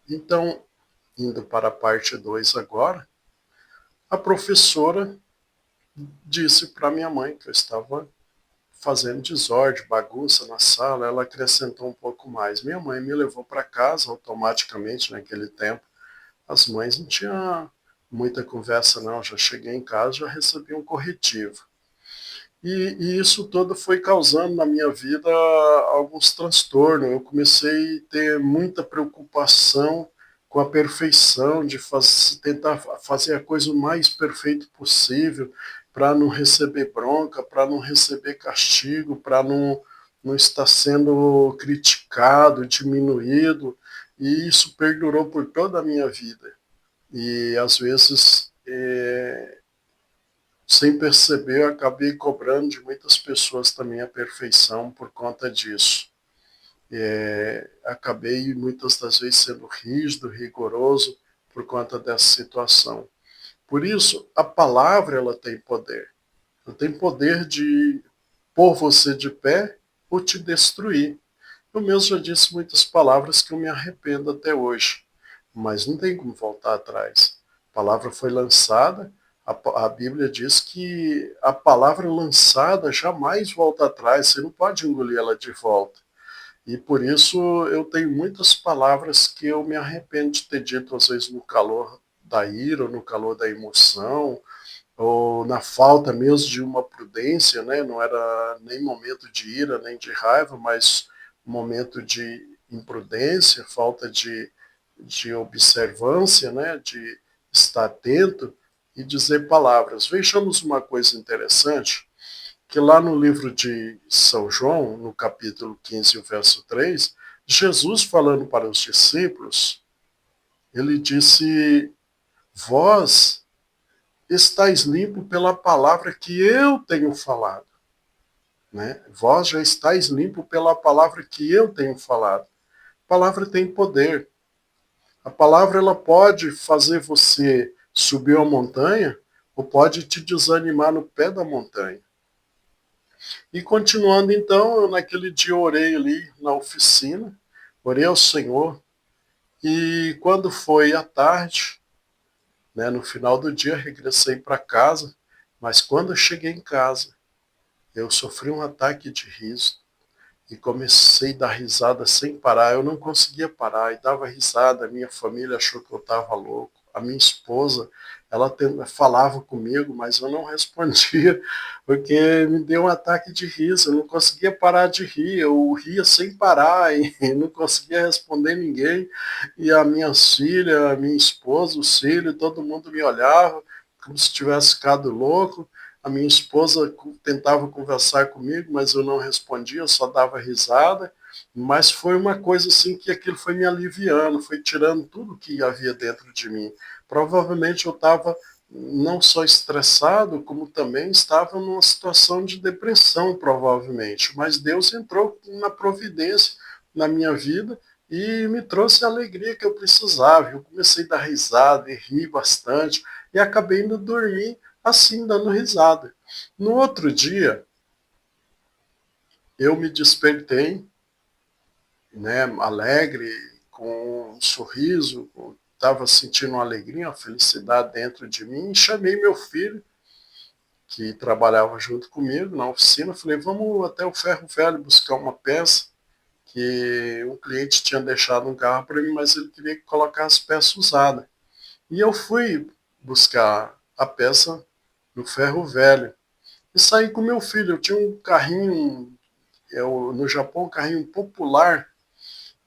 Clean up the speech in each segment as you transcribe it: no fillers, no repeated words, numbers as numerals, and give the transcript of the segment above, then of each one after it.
Então, indo para a parte 2 agora, a professora disse para minha mãe que eu estava fazendo desordem, bagunça na sala. Ela acrescentou um pouco mais. Minha mãe me levou para casa automaticamente naquele tempo. As mães não tinham muita conversa não, já cheguei em casa, já recebi um corretivo. E isso tudo foi causando na minha vida alguns transtornos. Eu comecei a ter muita preocupação com a perfeição, de tentar fazer a coisa o mais perfeita possível, para não receber bronca, para não receber castigo, para não estar sendo criticado, diminuído. E isso perdurou por toda a minha vida. E às vezes sem perceber, eu acabei cobrando de muitas pessoas também a perfeição por conta disso. Acabei muitas das vezes sendo rígido, rigoroso por conta dessa situação. Por isso, a palavra ela tem poder. Ela tem poder de pôr você de pé ou te destruir. Eu mesmo já disse muitas palavras que eu me arrependo até hoje, mas não tem como voltar atrás. A palavra foi lançada, a Bíblia diz que a palavra lançada jamais volta atrás, você não pode engolir ela de volta. E por isso eu tenho muitas palavras que eu me arrependo de ter dito, às vezes no calor da ira, ou no calor da emoção, ou na falta mesmo de uma prudência, né? Não era nem momento de ira, nem de raiva, mas momento de imprudência, falta de observância, né? De estar atento e dizer palavras. Vejamos uma coisa interessante, que lá no livro de São João, no capítulo 15, o verso 3, Jesus falando para os discípulos, ele disse, vós estáis limpo pela palavra que eu tenho falado. Né? Vós já estáis limpo pela palavra que eu tenho falado. A palavra tem poder. A palavra ela pode fazer você subir uma montanha ou pode te desanimar no pé da montanha. E continuando então, eu, naquele dia eu orei ali na oficina, orei ao Senhor, e quando foi à tarde, né, no final do dia, regressei para casa, mas quando eu cheguei em casa, eu sofri um ataque de riso e comecei a dar risada sem parar. Eu não conseguia parar e dava risada. A minha família achou que eu estava louco. A minha esposa, ela falava comigo, mas eu não respondia, porque me deu um ataque de riso. Eu não conseguia parar de rir. Eu ria sem parar e não conseguia responder ninguém. E a minha filha, a minha esposa, os filhos, todo mundo me olhava como se tivesse ficado louco. A minha esposa tentava conversar comigo, mas eu não respondia, eu só dava risada. Mas foi uma coisa assim que aquilo foi me aliviando, foi tirando tudo que havia dentro de mim. Provavelmente eu estava não só estressado, como também estava numa situação de depressão, provavelmente. Mas Deus entrou na providência na minha vida e me trouxe a alegria que eu precisava. Eu comecei a dar risada e rir bastante e acabei indo dormir assim, dando risada. No outro dia, eu me despertei, né, alegre, com um sorriso, estava sentindo uma alegria, uma felicidade dentro de mim, e chamei meu filho, que trabalhava junto comigo na oficina, falei, vamos até o Ferro Velho buscar uma peça, que um cliente tinha deixado um carro para mim, mas ele queria colocar as peças usadas. E eu fui buscar a peça no Ferro Velho. E saí com meu filho. Eu tinha um carrinho, no Japão, um carrinho popular,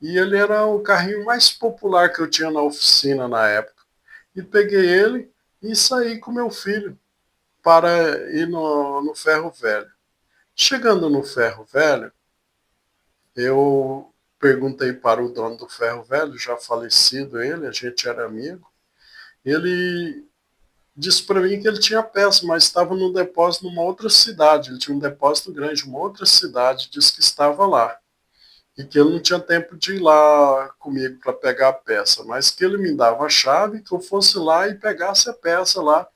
e ele era o carrinho mais popular que eu tinha na oficina na época. E peguei ele e saí com meu filho para ir no Ferro Velho. Chegando no Ferro Velho, eu perguntei para o dono do Ferro Velho, já falecido ele, a gente era amigo. Ele disse para mim que ele tinha peça, mas estava num depósito numa outra cidade. Ele tinha um depósito grande, uma outra cidade, disse que estava lá. E que ele não tinha tempo de ir lá comigo para pegar a peça, mas que ele me dava a chave, que eu fosse lá e pegasse a peça lá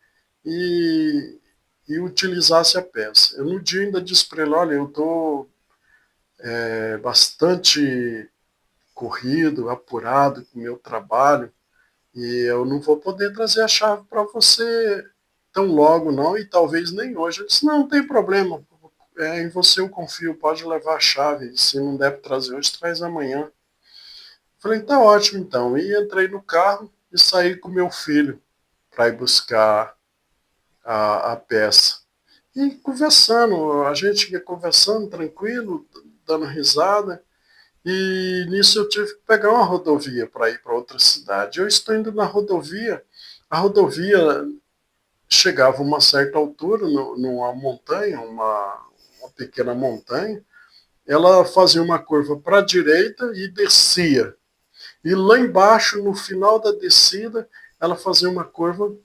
e, e utilizasse a peça. Eu no dia ainda disse para ele, olha, eu estou bastante corrido, apurado com o meu trabalho, e eu não vou poder trazer a chave para você tão logo não, e talvez nem hoje. Eu disse, não tem problema, em você eu confio, pode levar a chave, se não der para trazer hoje, traz amanhã. Falei, tá ótimo então. E entrei no carro e saí com meu filho para ir buscar a peça. E conversando, a gente ia conversando tranquilo, dando risada. E nisso eu tive que pegar uma rodovia para ir para outra cidade. Eu estou indo na rodovia, a rodovia chegava a uma certa altura, numa montanha, uma pequena montanha, ela fazia uma curva para a direita e descia. E lá embaixo, no final da descida, ela fazia uma curva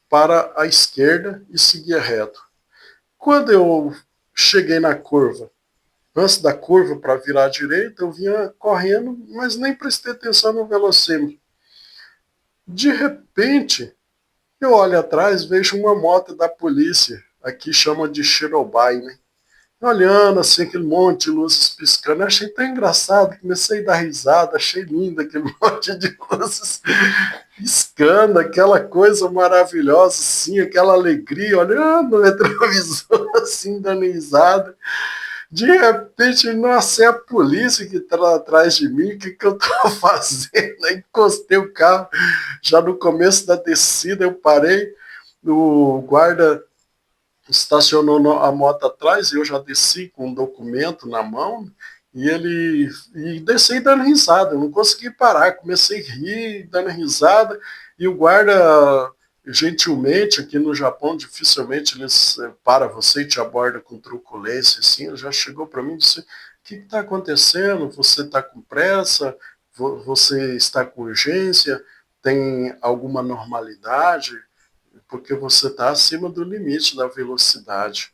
para a esquerda e seguia reto. Quando eu cheguei na curva, antes da curva para virar à direita, eu vinha correndo, mas nem prestei atenção no velocímetro. De repente, eu olho atrás, vejo uma moto da polícia, aqui chama de Cherobay, né? Olhando assim, aquele monte de luzes piscando, eu achei tão engraçado, comecei a dar risada, achei lindo aquele monte de luzes piscando, aquela coisa maravilhosa, assim, aquela alegria, olhando no retrovisor, assim, dando risada. De repente, nossa, é a polícia que está atrás de mim, o que eu estou fazendo? Aí encostei o carro, já no começo da descida eu parei, o guarda estacionou a moto atrás, eu já desci com um documento na mão, e desci dando risada, eu não consegui parar, comecei a rir, dando risada, e o guarda, gentilmente, aqui no Japão, dificilmente eles param você e te abordam com truculência, assim, ele já chegou para mim e disse, o que está acontecendo? Você está com pressa? Você está com urgência? Tem alguma normalidade? Porque você está acima do limite da velocidade.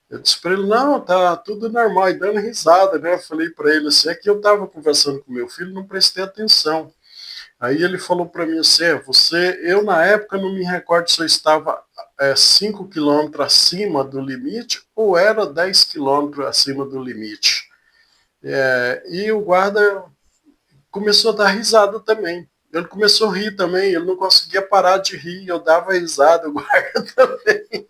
Eu disse para ele, não, tá tudo normal, e dando risada, né? Eu falei para ele assim, é que eu estava conversando com meu filho, não prestei atenção. Aí ele falou para mim assim, eu na época não me recordo se eu estava 5 quilômetros acima do limite ou era 10 quilômetros acima do limite. E o guarda começou a dar risada também. Ele começou a rir também, ele não conseguia parar de rir, eu dava risada, o guarda também.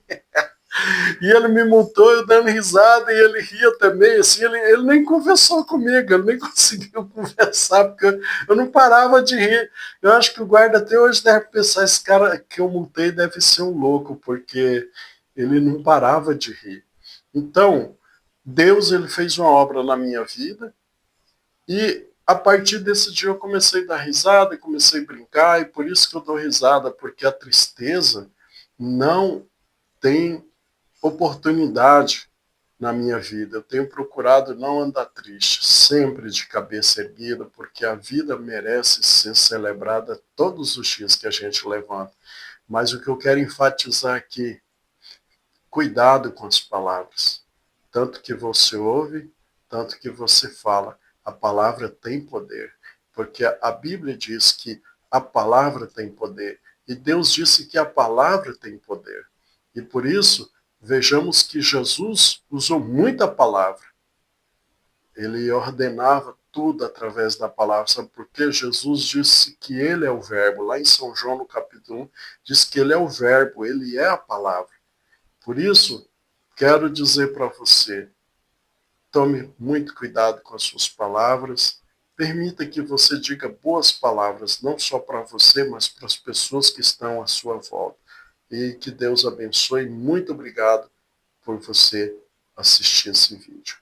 E ele me multou, eu dando risada, e ele ria também, assim, ele nem conversou comigo, ele nem conseguiu conversar, porque eu não parava de rir. Eu acho que o guarda até hoje deve pensar, esse cara que eu multei deve ser um louco, porque ele não parava de rir. Então, Deus ele fez uma obra na minha vida, e a partir desse dia eu comecei a dar risada, comecei a brincar, e por isso que eu dou risada, porque a tristeza não tem oportunidade na minha vida. Eu tenho procurado não andar triste, sempre de cabeça erguida, porque a vida merece ser celebrada todos os dias que a gente levanta. Mas o que eu quero enfatizar aqui, cuidado com as palavras. Tanto que você ouve, tanto que você fala. A palavra tem poder, porque a Bíblia diz que a palavra tem poder. E Deus disse que a palavra tem poder. E por isso, vejamos que Jesus usou muita palavra. Ele ordenava tudo através da palavra. Sabe por quê? Jesus disse que ele é o verbo. Lá em São João, no capítulo 1, diz que ele é o verbo, ele é a palavra. Por isso, quero dizer para você, tome muito cuidado com as suas palavras, permita que você diga boas palavras, não só para você, mas para as pessoas que estão à sua volta. E que Deus abençoe. Muito obrigado por você assistir esse vídeo.